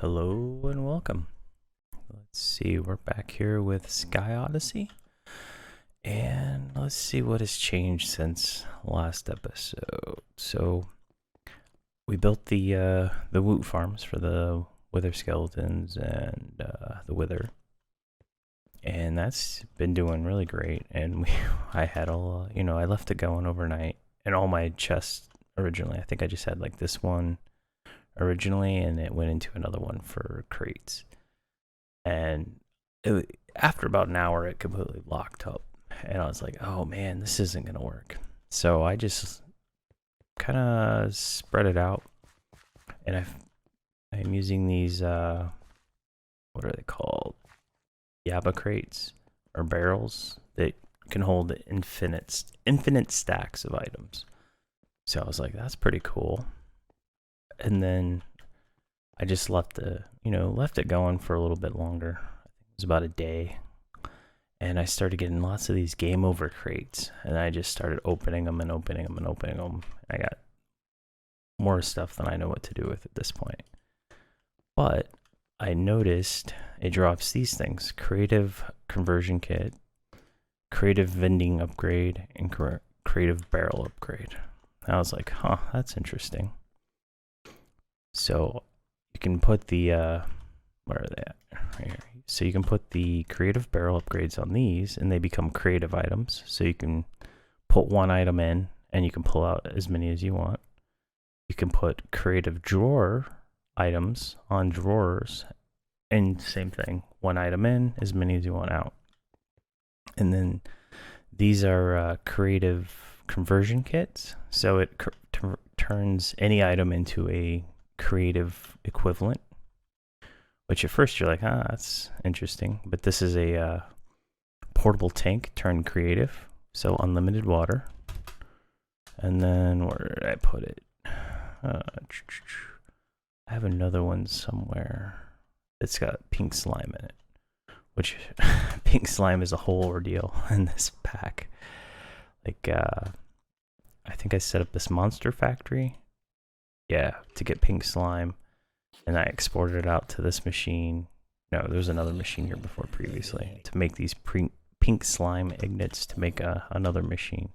Hello and welcome. Let's see, we're back here with Sky Odyssey. And let's see what has changed since last episode. So we built the woot farms for the wither skeletons and the wither. And that's been doing really great. And I had I left it going overnight. And all my chests originally, I think I just had like this one originally, and it went into another one for crates. And after about an hour, it completely locked up. And I was like, oh man, this isn't going to work. So I just kind of spread it out. And I'm using these, what are they called? Yaba crates or barrels that can hold infinite stacks of items. So I was like, that's pretty cool. And then I just left it going for a little bit longer. It was about a day. And I started getting lots of these game over crates. And I just started opening them and opening them and opening them. I got more stuff than I know what to do with at this point. But I noticed it drops these things: creative conversion kit, creative vending upgrade, and creative barrel upgrade. I was like, huh, that's interesting. So you can put the, where are they at? Right here. So you can put the creative barrel upgrades on these, and they become creative items. So you can put one item in, and you can pull out as many as you want. You can put creative drawer items on drawers, and same thing, one item in, as many as you want out. And then these are creative conversion kits. So it turns any item into a creative equivalent, which at first you're like, that's interesting. But this is a portable tank turned creative, so unlimited water. And then where did I put it? I have another one somewhere that's got pink slime in it, which pink slime is a whole ordeal in this pack. Like, I think I set up this monster factory. Yeah, to get pink slime, and I exported it out to this machine. No, there's another machine here before previously to make these pink slime ignits to make another machine.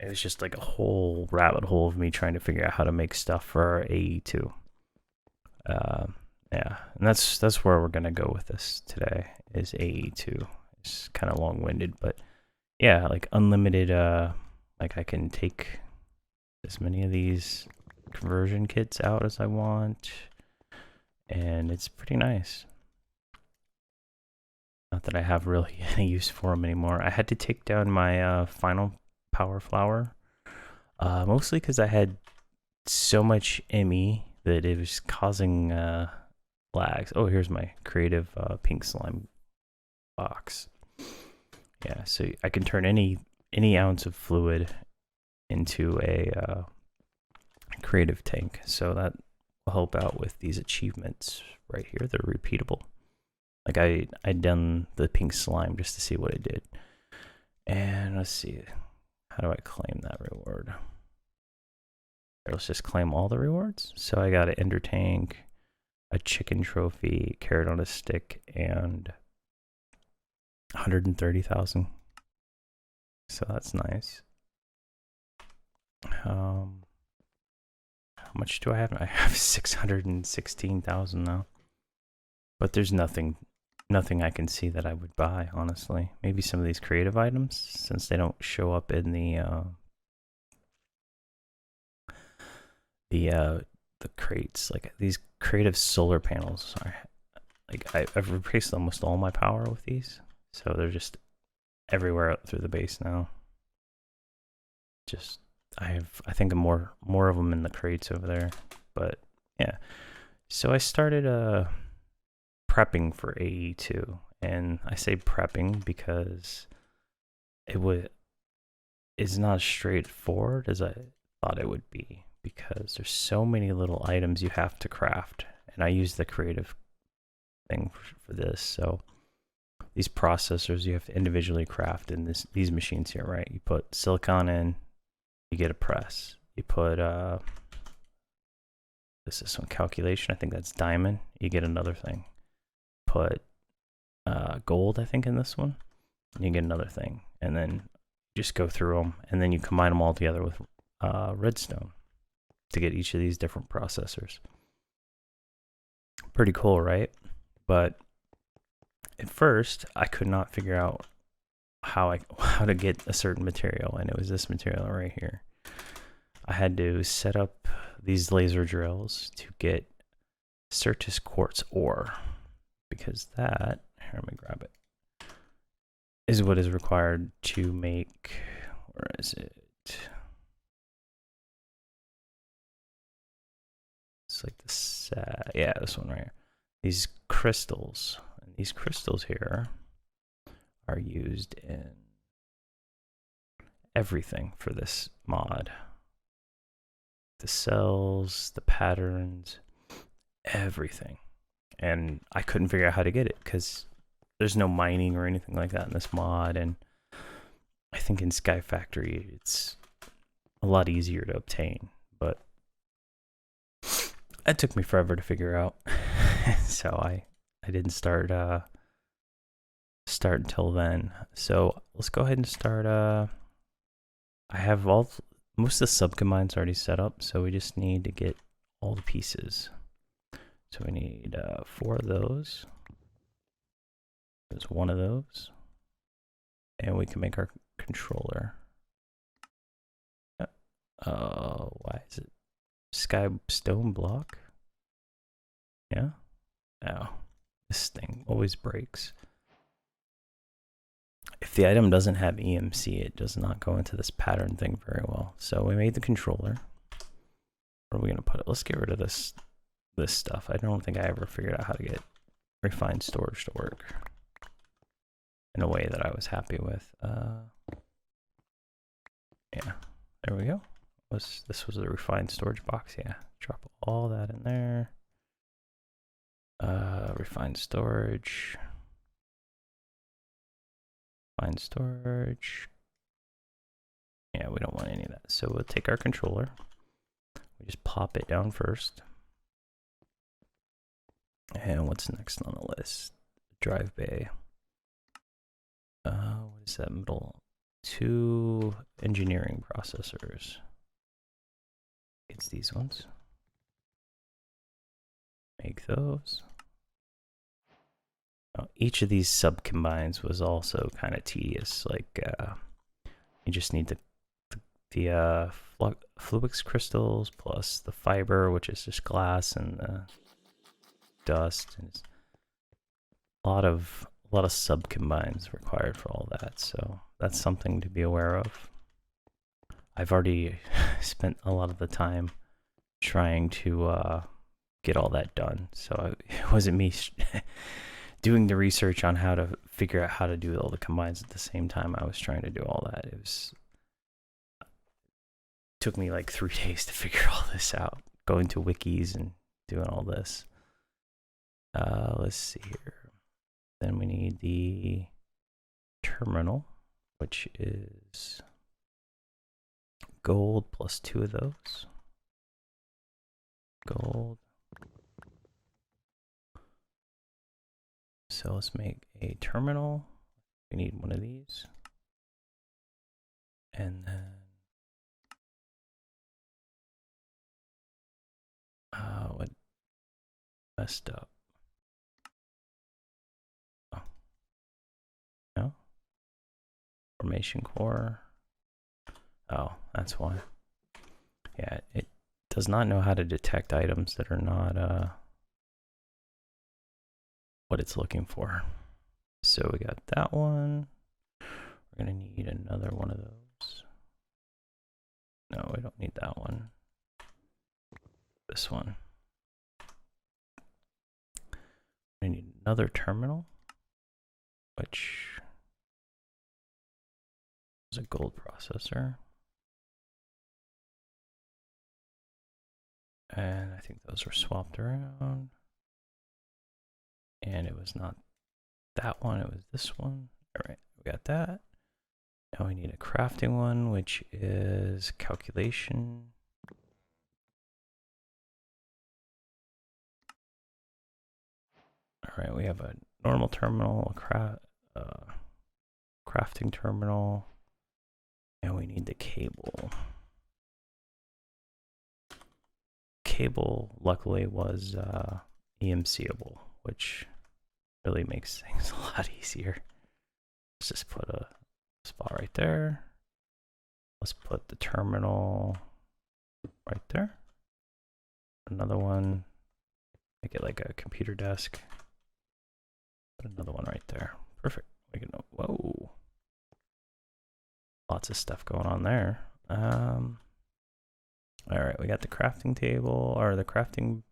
It was just like a whole rabbit hole of me trying to figure out how to make stuff for our AE2. Yeah, and that's where we're gonna go with this today. Is AE2. It's kind of long-winded, but yeah, like unlimited. Like I can take as many of these conversion kits out as I want, and it's pretty nice. Not that I have really any use for them anymore. I had to take down my final power flower, mostly because I had so much ME that it was causing lags. Oh, here's my creative pink slime box. Yeah, so I can turn any ounce of fluid into a creative tank, so that will help out with these achievements right here. They're repeatable. Like I'd done the pink slime just to see what it did. And let's see, how do I claim that reward? Let's just claim all the rewards. So I got an ender tank, a chicken trophy, carrot on a stick, and 130,000. So that's nice. How much do I have? I have 616,000 now. But there's nothing I can see that I would buy, honestly. Maybe some of these creative items, since they don't show up in the crates. Like these creative solar panels are like I've replaced almost all my power with these, so they're just everywhere out through the base now. Just I think more of them in the crates over there, but yeah. So I started prepping for AE2, and I say prepping because it's not as straightforward as I thought it would be, because there's so many little items you have to craft, and I use the creative thing for this. So these processors you have to individually craft in these machines here, right? You put silicon in, you get a press. You put the what's this one? Calculation. I think that's diamond. You get another thing. Put gold, I think, in this one. And you get another thing. And then just go through them. And then you combine them all together with redstone to get each of these different processors. Pretty cool, right? But at first, I could not figure out how to get a certain material, and it was this material right here. I had to set up these laser drills to get Certus quartz ore, because that, here, let me grab it, is what is required to make, where is it? It's like this, yeah, this one right here. These crystals, and these crystals here are used in everything for this mod. The cells, the patterns, everything. And I couldn't figure out how to get it because there's no mining or anything like that in this mod. And I think in Sky Factory, it's a lot easier to obtain, but it took me forever to figure out. So I didn't start until then. So let's go ahead and start. I have most of the subcombines already set up, so we just need to get all the pieces. So we need 4 of those. There's 1 of those, and we can make our controller. Why is it Sky Stone block? Yeah. Oh, this thing always breaks. If the item doesn't have EMC, it does not go into this pattern thing very well. So we made the controller. Where are we gonna put it? Let's get rid of this stuff. I don't think I ever figured out how to get refined storage to work in a way that I was happy with. Yeah, there we go. This was the refined storage box. Yeah, drop all that in there. Refined storage. Find storage. Yeah, we don't want any of that. So we'll take our controller. We just pop it down first. And what's next on the list? Drive bay. What is that middle? 2 engineering processors. It's these ones. Make those. Each of these subcombines was also kind of tedious. Like, you just need the Fluix crystals plus the fiber, which is just glass, and the dust. And a lot of subcombines required for all that. So that's something to be aware of. I've already spent a lot of the time trying to get all that done. So it wasn't me doing the research on how to figure out how to do all the combines at the same time I was trying to do all that. It took me like 3 days to figure all this out, going to wikis and doing all this. Let's see here. Then we need the terminal, which is gold plus 2 of those. Gold. So let's make a terminal. We need 1 of these. And then what messed up? Oh. No? Formation core. Oh, that's why. Yeah, it does not know how to detect items that are not what it's looking for. So we got that one. We're gonna need another one of those. No, we don't need that one. This one. We need another terminal, which is a gold processor. And I think those were swapped around. And it was not that one, it was this one. All right, we got that. Now we need a crafting one, which is calculation. All right, we have a normal terminal, a crafting terminal, and we need the cable. Cable, luckily, was EMCable, which really makes things a lot easier. Let's just put a spot right there. Let's put the terminal right there. Another one, make it like a computer desk. Put another one right there. Perfect. We can, whoa. Lots of stuff going on there. All right, we got the crafting table, or the crafting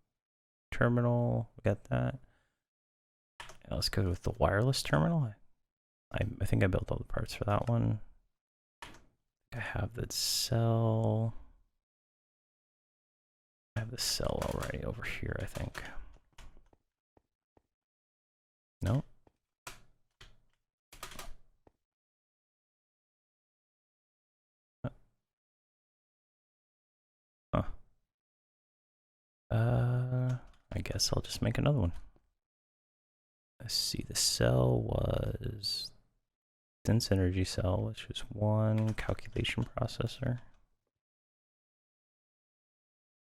terminal. We got that. Now let's go with the wireless terminal. I think I built all the parts for that one. I have the cell. I have the cell already over here, I think. No. Huh. I guess I'll just make another one. Let's see, the cell was dense energy cell, which was one calculation processor.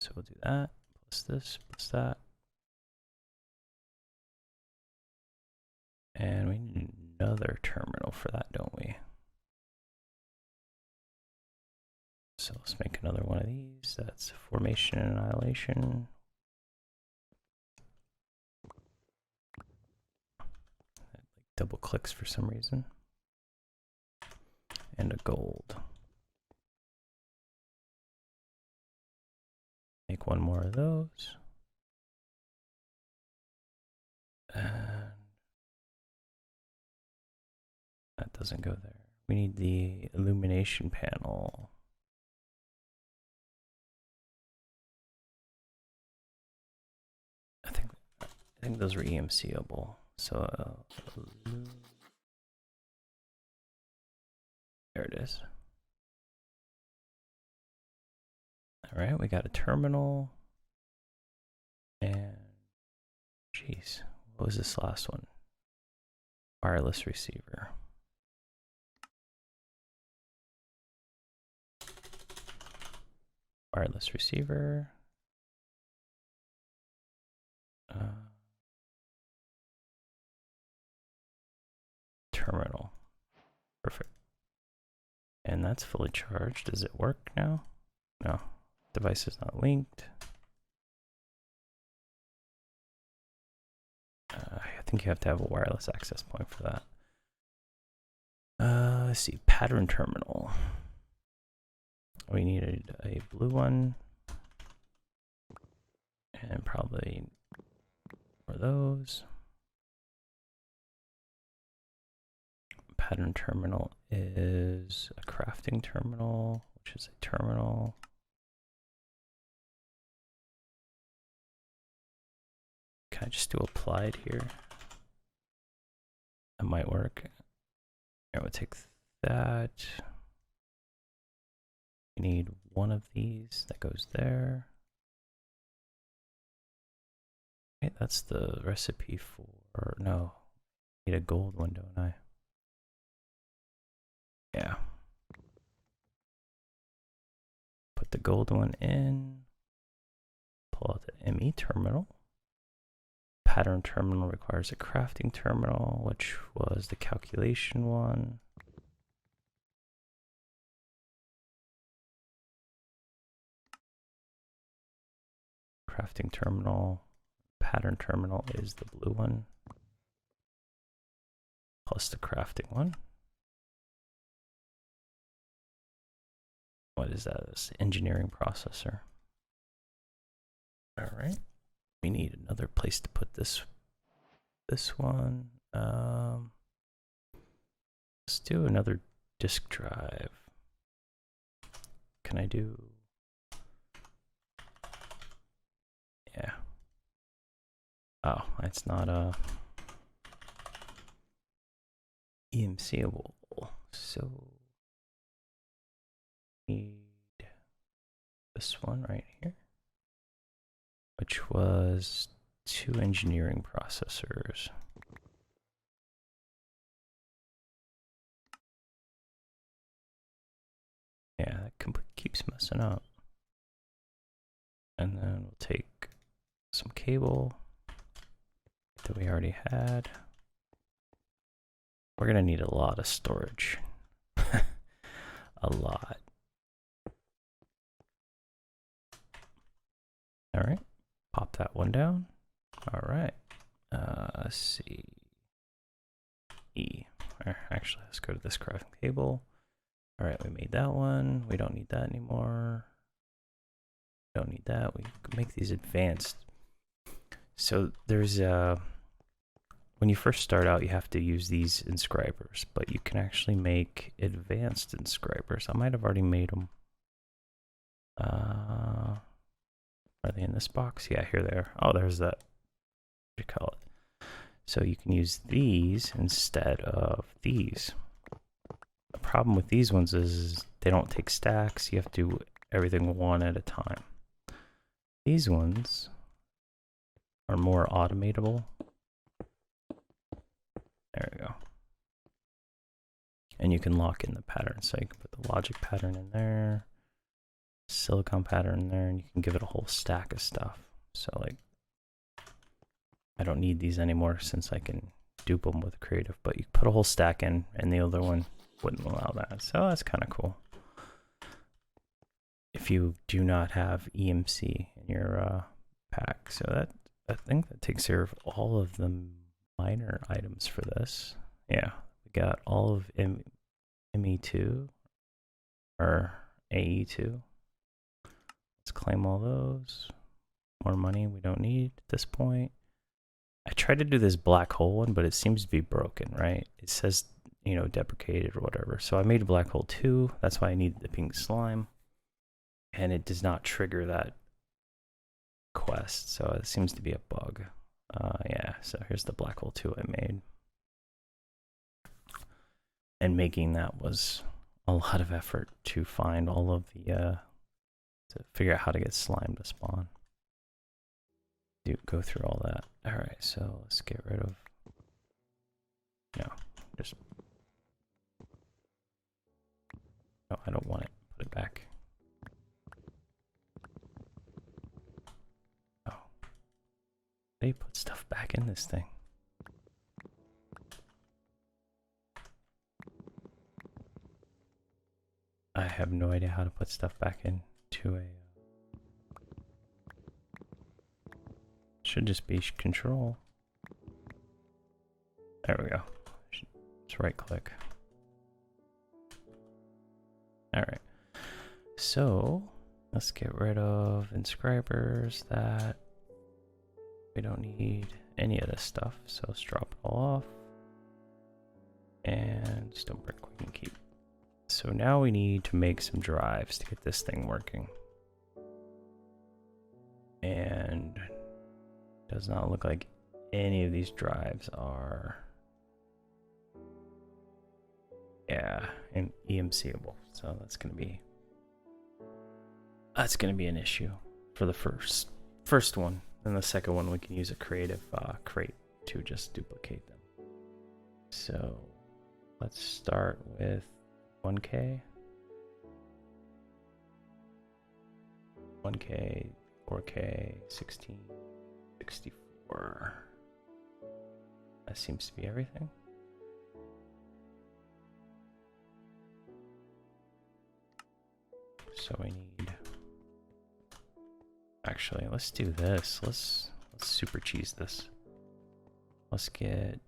So we'll do that, plus this, plus that. And we need another terminal for that, don't we? So let's make another one of these. That's formation and annihilation. It double clicks for some reason. And a gold. Make one more of those. And that doesn't go there. We need the illumination panel. I think those were EMCable. So there it is. All right, we got a terminal. And geez, what was this last one? Wireless receiver. Wireless receiver. Terminal. Perfect. And that's fully charged. Does it work now? No. Device is not linked. I think you have to have a wireless access point for that. Let's see. Pattern terminal. We needed a blue one. And probably more of those. Pattern terminal is a crafting terminal, which is a terminal. Can I just do applied here? That might work. I would take that. We need one of these that goes there. Okay, that's the recipe for, no, I need a gold one, don't I? Yeah. Put the gold one in. Pull out the ME terminal. Pattern terminal requires a crafting terminal, which was the calculation one. Crafting terminal. Pattern terminal is the blue one. Plus the crafting one. What is that? This engineering processor. All right. We need another place to put this one. Let's do another disk drive. Can I do? Yeah. Oh, it's not EMCable. So need this one right here, which was 2 engineering processors. Yeah, that keeps messing up. And then we'll take some cable that we already had. We're gonna need a lot of storage. A lot. All right, pop that one down. All right, let's see. E. Actually, let's go to this crafting table. All right, we made that one. We don't need that anymore. Don't need that. We can make these advanced. So there's when you first start out, you have to use these inscribers, but you can actually make advanced inscribers. I might have already made them. Are they in this box? Yeah, here they are. Oh, there's that. What do you call it? So you can use these instead of these. The problem with these ones is they don't take stacks. You have to do everything one at a time. These ones are more automatable. There we go. And you can lock in the pattern. So you can put the logic pattern in there, silicon pattern in there, and you can give it a whole stack of stuff. So like, I don't need these anymore since I can dupe them with creative, but you put a whole stack in and the other one wouldn't allow that. So that's kind of cool. If you do not have EMC in your pack. So that, I think that takes care of all of the minor items for this. Yeah, we got all of ME2 or AE2. Let's claim all those. More money we don't need at this point. I tried to do this black hole one, but it seems to be broken, right? It says, you know, deprecated or whatever. So I made a black hole 2. That's why I need the pink slime. And it does not trigger that quest. So it seems to be a bug. Yeah, so here's the black hole 2 I made. And making that was a lot of effort to find all of the, to figure out how to get slime to spawn. Go through all that. All right, so let's get rid of, no, just, no, I don't want it. Put it back. Oh, they put stuff back in this thing. I have no idea how to put stuff back into a. Should just be control. There we go. Just right click. Alright. So let's get rid of inscribers that we don't need any of this stuff. So let's drop it all off. And stone brick we can keep. So now we need to make some drives to get this thing working. And does not look like any of these drives are, yeah, EMCable. So that's gonna be an issue for the first one. And the second one we can use a creative crate to just duplicate them. So let's start with 1K, 4K, 16. 64. That seems to be everything. So we need. Actually, let's do this. Let's super cheese this. Let's get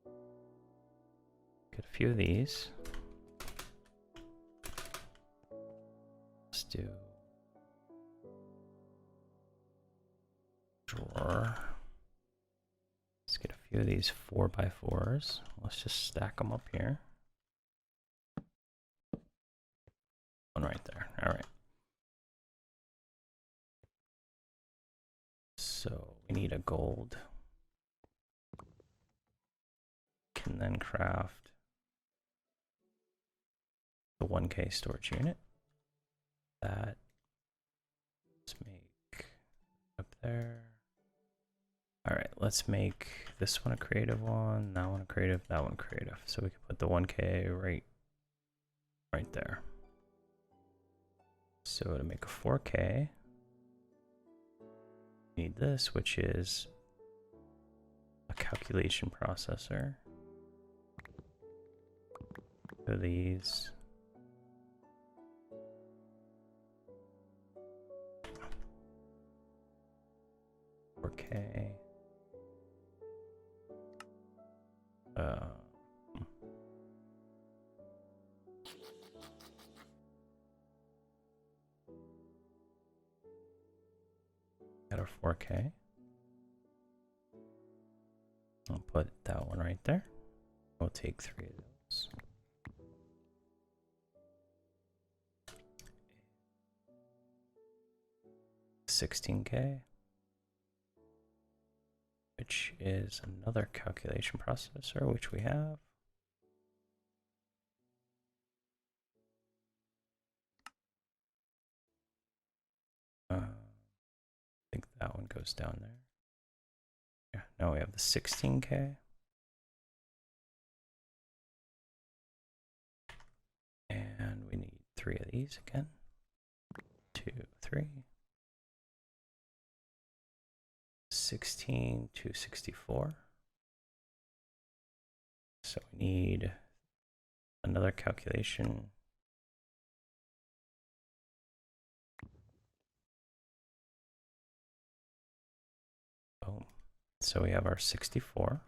a few of these. Let's do. Drawer. Let's get a few of these 4x4s. Let's just stack them up here. One right there. All right. So we need a gold. Can then craft the 1K storage unit. That let's make up there. All right, let's make this one a creative one, that one a creative, that one creative. So we can put the 1K right there. So to make a 4K, we need this, which is a calculation processor. So these. Okay. Got our 4K. I'll put that one right there. We'll take 3 of those. $16K, which is another calculation processor, which we have. I think that one goes down there. Yeah, now we have the 16K. And we need 3 of these again. 2, 3. 16 to 64. So we need another calculation. Boom. So we have our 64.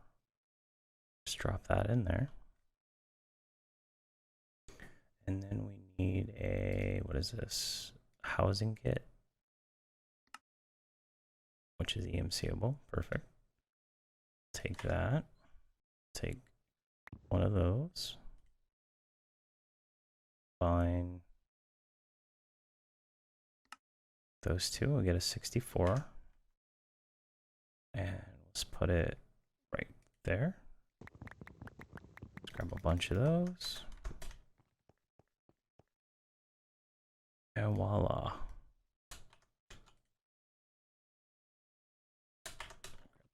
Just drop that in there. And then we need a, what is this? Housing kit, which is EMCable. Perfect. Take that. Take one of those. Combine those two. We'll get a 64. And let's put it right there. Let's grab a bunch of those. And voila.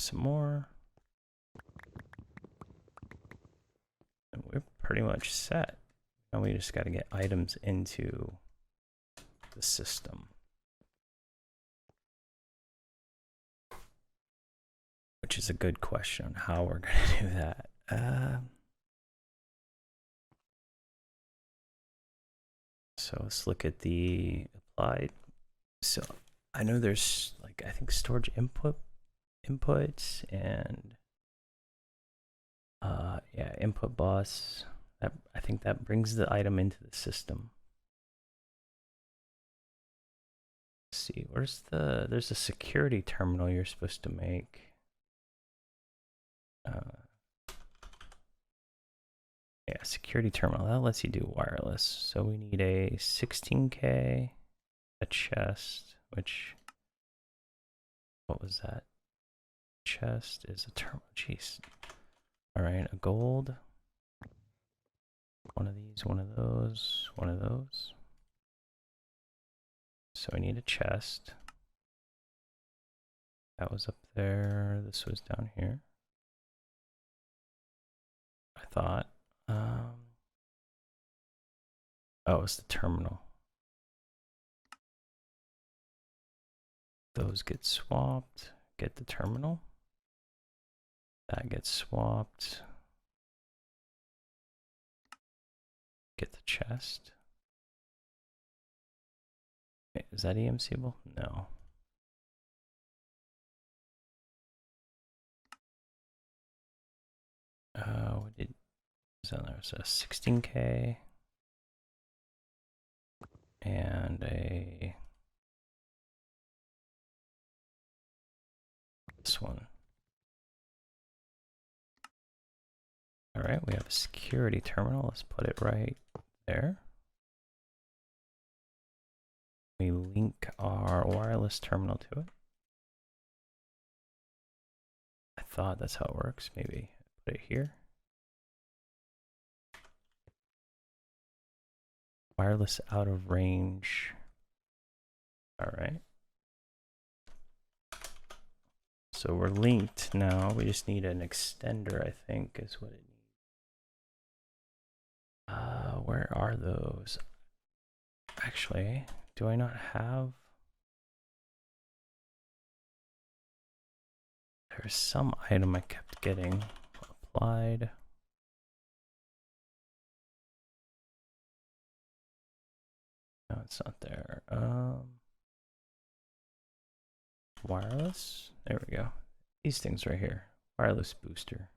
Some more. And we're pretty much set. Now we just got to get items into the system. Which is a good question on how we're going to do that. So let's look at the applied. So I know there's like, I think storage inputs and yeah, input bus. That, I think that brings the item into the system. Let's see, there's a security terminal you're supposed to make. Yeah, security terminal, that lets you do wireless. So we need a 16K, a chest, which, what was that? Chest is a terminal, jeez. All right, a gold. One of these, one of those, one of those. So I need a chest. That was up there, this was down here. I thought. Oh, it's the terminal. Those get swapped. Get the terminal. That gets swapped. Get the chest. Okay, is that EMCable? No. What did was on there? So 16K and a this one. All right, we have a security terminal. Let's put it right there. We link our wireless terminal to it. I thought that's how it works. Maybe put it here. Wireless out of range. All right. So we're linked now. We just need an extender, I think, is what it needs. Where are those? Actually, do I not have? There's some item I kept getting applied. No, it's not there. Wireless. There we go. These things right here. Wireless booster.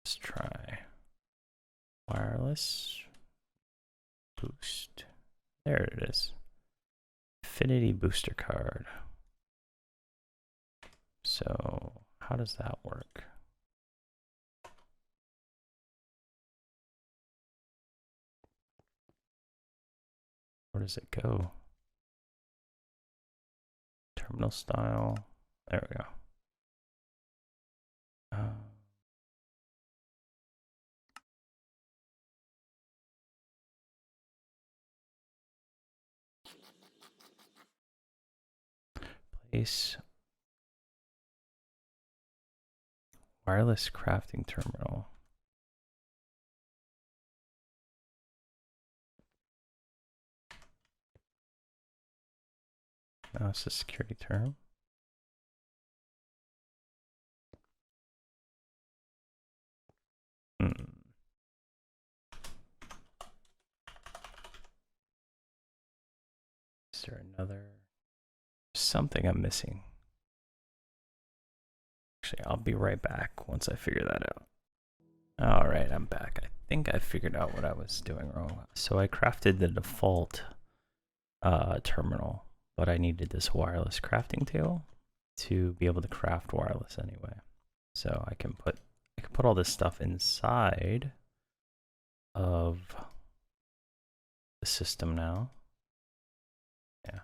Let's try wireless boost. There it is. Affinity booster card. So how does that work? Where does it go? Terminal style. There we go. Place wireless crafting terminal. Now it's a security term. Is there another? Something I'm missing. Actually, I'll be right back once I figure that out. All right, I'm back. I think I figured out what I was doing wrong. So I crafted the default terminal, but I needed this wireless crafting table to be able to craft wireless anyway. So I can put all this stuff inside of the system now. Yeah,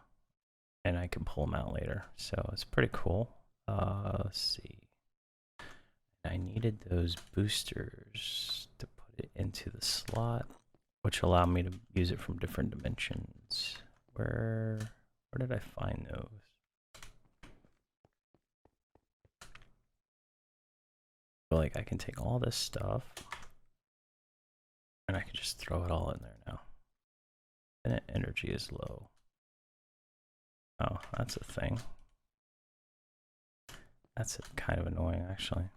and I can pull them out later. So it's pretty cool. Let's see. I needed those boosters to put it into the slot, which allowed me to use it from different dimensions. Where did I find those? I feel like I can take all this stuff and I can just throw it all in there now. And energy is low. Oh, that's a thing. That's kind of annoying, actually.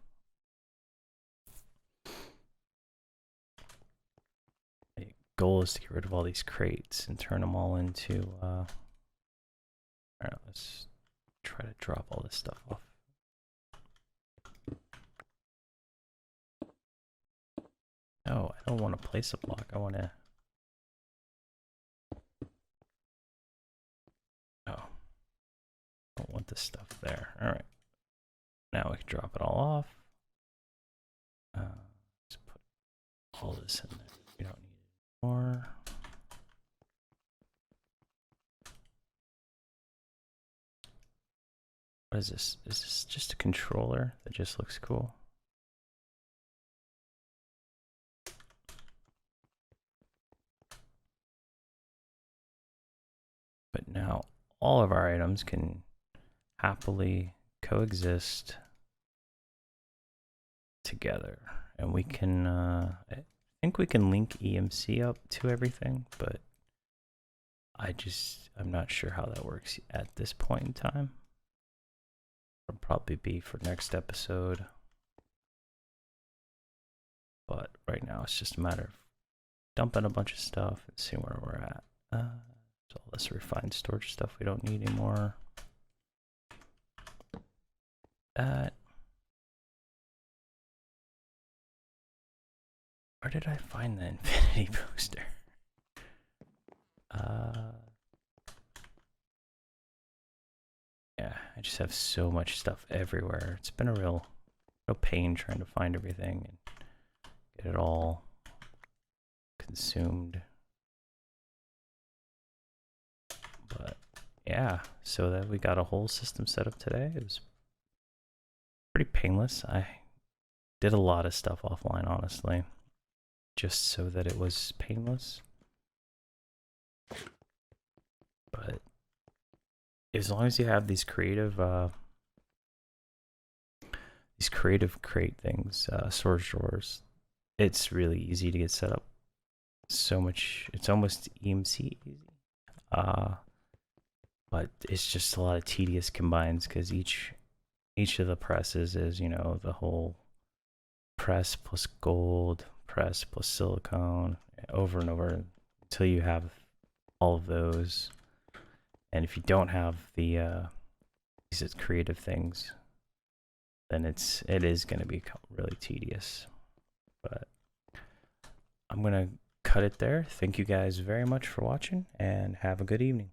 The goal is to get rid of all these crates and turn them all into. All right, let's try to drop all this stuff off. No, I don't want to place a block. I want to. Oh, I don't want this stuff there. All right. Now we can drop it all off. Let's put all this in there. We don't need it anymore. What is this? Is this just a controller that just looks cool? But now all of our items can happily coexist together, and we can I think we can link EMC up to everything, but I'm not sure how that works at this point in time. It'll probably be for next episode, but right now it's just a matter of dumping a bunch of stuff and seeing where we're at. So all this refined storage stuff we don't need anymore. That. Where did I find the infinity booster? Yeah, I just have so much stuff everywhere. It's been a real pain trying to find everything and get it all consumed. But yeah, so that we got a whole system set up today. It was pretty painless. I did a lot of stuff offline, honestly, just so that it was painless. But as long as you have these creative crate things, storage drawers, it's really easy to get set up. So much, it's almost EMC easy. But it's just a lot of tedious combines because each of the presses is, you know, the whole press plus gold, press plus silicone, over and over until you have all of those. And if you don't have the these creative things, then it is going to be really tedious. But I'm going to cut it there. Thank you guys very much for watching, and have a good evening.